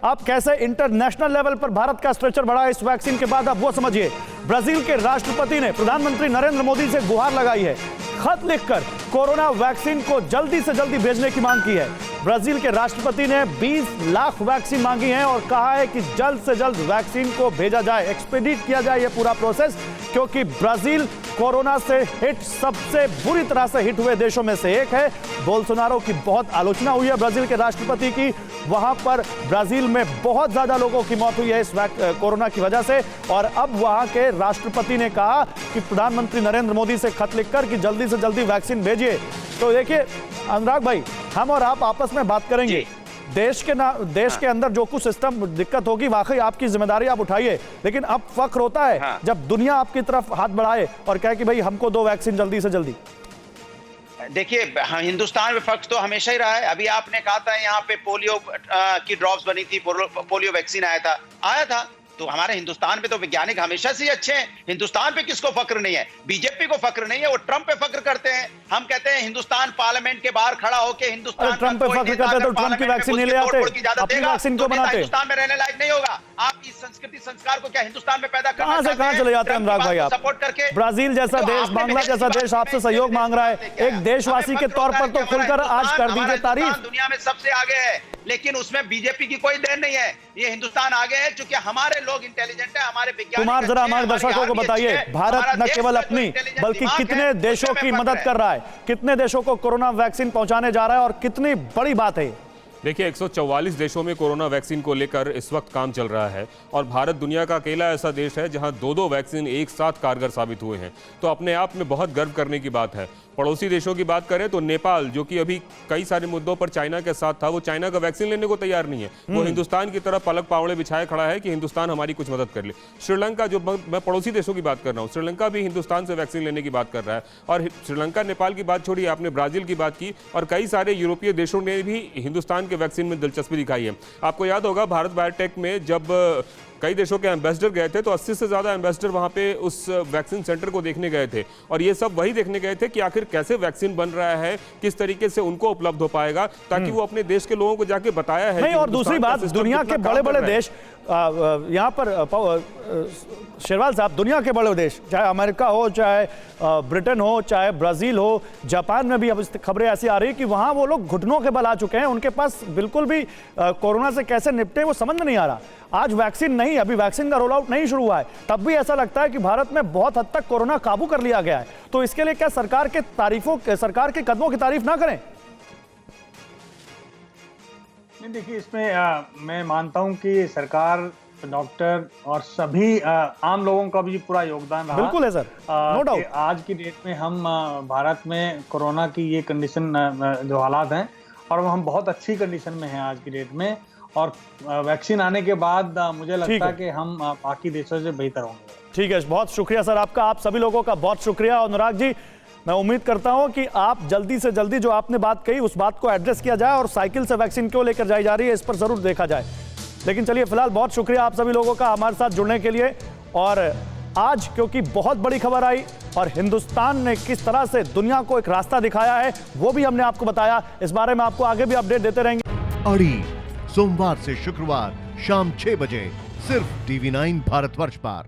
अब कैसे international level पर भारत का स्ट्रेचर बढ़ा है इस वैक्सीन के बाद, अब वो समझिए। ब्राजील के राष्ट्रपति ने प्रधानमंत्री नरेंद्र मोदी से गुहार लगाई है, खत लिखकर कोरोना वैक्सीन को जल्दी से जल्दी भेजने की मांग की है। ब्राजील के राष्ट्रपति ने 20 लाख वैक्सीन मांगी है और कहा है कि जल्द से जल्द वैक्सीन को भेजा जाए, एक्सपीडिट किया जाए ये पूरा प्रोसेस, क्योंकि ब्राजील कोरोना से हिट सबसे बुरी तरह से हिट हुए देशों में से एक है। बोल्सोनारो की बहुत आलोचना हुई है ब्राजील के राष्ट्रपति की, वहां पर ब्राजील में बहुत ज्यादा लोगों की मौत हुई है इस कोरोना की वजह से, और अब वहां के राष्ट्रपति ने कहा कि प्रधानमंत्री नरेंद्र मोदी से खत लिखकर कि जल्दी से जल्दी वैक्सीन भेजिए। तो देखिए अनुराग भाई, हम और आप आपस में बात करेंगे, देश के अंदर जो कुछ सिस्टम दिक्कत होगी वाकई आपकी जिम्मेदारी आप उठाइए, लेकिन अब फख्र होता है जब दुनिया आपकी तरफ हाथ बढ़ाए और कहे कि भाई हमको दो वैक्सीन जल्दी से जल्दी। देखिए, हिंदुस्तान में फख्र तो हमेशा ही रहा है। अभी आपने कहा था यहाँ पे पोलियो की ड्रॉप्स बनी थी, पोलियो वैक्सीन आया था। तो हमारे हिंदुस्तान में तो वैज्ञानिक हमेशा से अच्छे हैं। हिंदुस्तान पे किसको फक्र नहीं है? बीजेपी को फक्र नहीं है, वो ट्रंप पे फक्र करते हैं। हम कहते हैं हिंदुस्तान पार्लियामेंट के बाहर खड़ा होकर हिंदुस्तान ट्रंप पे फक्र करते तो ट्रंप की वैक्सीन नहीं ले आते, अपनी वैक्सीन क्यों बनाते? हिंदुस्तान में रहने लायक नहीं होगा। आप इस संस्कृति संस्कार को क्या हिंदुस्तान में पैदा करना चाहते हैं? कहां चले जाते हैं अनुराग भाई आप? सपोर्ट करके ब्राजील जैसा देश, बांग्लादेश जैसा देश आपसे सहयोग मांग रहा है, एक देशवासी के तौर पर तो खुलकर आज कर दीजिए तारीफ। दुनिया में सबसे आगे है, लेकिन उसमें बीजेपी की कोई देन नहीं है। ये हिंदुस्तान आगे है क्योंकि हमारे लोग इंटेलिजेंट है, हमारे वैज्ञानिक। कुमार, जरा हमारे दर्शकों को बताइए, भारत न केवल अपनी बल्कि कितने देशों की मदद कर रहा है, कितने देशों को कोरोना वैक्सीन पहुंचाने जा रहा है और कितनी बड़ी बात है। देखिए, 144 देशों में कोरोना वैक्सीन को लेकर इस वक्त काम चल रहा है और भारत दुनिया का अकेला ऐसा देश है जहां दो वैक्सीन एक साथ कारगर साबित हुए हैं। तो अपने आप में बहुत गर्व करने की बात है। पड़ोसी देशों की बात करें तो नेपाल, जो कि अभी कई सारे मुद्दों पर चाइना के साथ था, वो चाइना का वैक्सीन लेने को तैयार नहीं है। वो हिंदुस्तान की तरफ पलक पावड़े बिछाए खड़ा है कि हिंदुस्तान हमारी कुछ मदद कर ले। श्रीलंका, जो मैं पड़ोसी देशों की बात कर रहा हूँ, श्रीलंका भी हिंदुस्तान से वैक्सीन लेने की बात कर रहा है। और श्रीलंका, नेपाल की बात छोड़िए, आपने ब्राजील की बात की, और कई सारे यूरोपीय देशों ने भी हिंदुस्तान के वैक्सीन में दिलचस्पी दिखाई है। आपको याद होगा भारत बायोटेक में जब कई देशों के एम्बेसडर गए थे तो 80 से ज्यादा एम्बेसडर वहां पे उस वैक्सीन सेंटर को देखने गए थे, और ये सब वही देखने गए थे कि आखिर कैसे वैक्सीन बन रहा है, किस तरीके से उनको उपलब्ध हो पाएगा, ताकि वो अपने देश के लोगों को जाके बताया है। नहीं, और दूसरी बात, दुनिया के बड़े बड़े देश, यहाँ पर शेरवाल साहब, दुनिया के बड़े देश, चाहे अमेरिका हो, चाहे ब्रिटेन हो, चाहे ब्राजील हो, जापान में भी अब खबरें ऐसी आ रही है कि वहां वो लोग घुटनों के बल आ चुके हैं, उनके पास बिल्कुल भी कोरोना से कैसे निपटे वो समझ नहीं आ रहा। आज वैक्सीन नहीं, अभी वैक्सीन का रोल आउट नहीं शुरू हुआ है, तब भी ऐसा लगता है कि भारत में बहुत हद तक कोरोना काबू कर लिया गया है। तो इसके लिए क्या सरकार के कदमों की तारीफ ना करें? नहीं, देखिए, इसमें मैं मानता हूं कि सरकार, डॉक्टर और सभी आम लोगों का भी पूरा योगदान रहा। बिल्कुल है सर, नो डाउट। आज की डेट में हम भारत में कोरोना की ये कंडीशन, जो हालात हैं, और हम बहुत अच्छी कंडीशन में हैं आज की डेट में, और वैक्सीन आने के बाद मुझे लगता है कि हम बाकी देशों से बेहतर होंगे। ठीक है, बहुत शुक्रिया सर आपका, आप सभी लोगों का बहुत शुक्रिया। अनुराग जी, मैं उम्मीद करता हूं कि आप जल्दी से जल्दी जो आपने बात कही उस बात को एड्रेस किया जाए, और साइकिल से वैक्सीन क्यों लेकर जाई जा रही है इस पर जरूर देखा जाए। लेकिन चलिए, फिलहाल बहुत शुक्रिया आप सभी लोगों का हमारे साथ जुड़ने के लिए। और आज क्योंकि बहुत बड़ी खबर आई और हिंदुस्तान ने किस तरह से दुनिया को एक रास्ता दिखाया है वो भी हमने आपको बताया, इस बारे में आपको आगे भी अपडेट देते रहेंगे। अड़ी सोमवार से शुक्रवार शाम 6 बजे सिर्फ TV9 भारतवर्ष पर।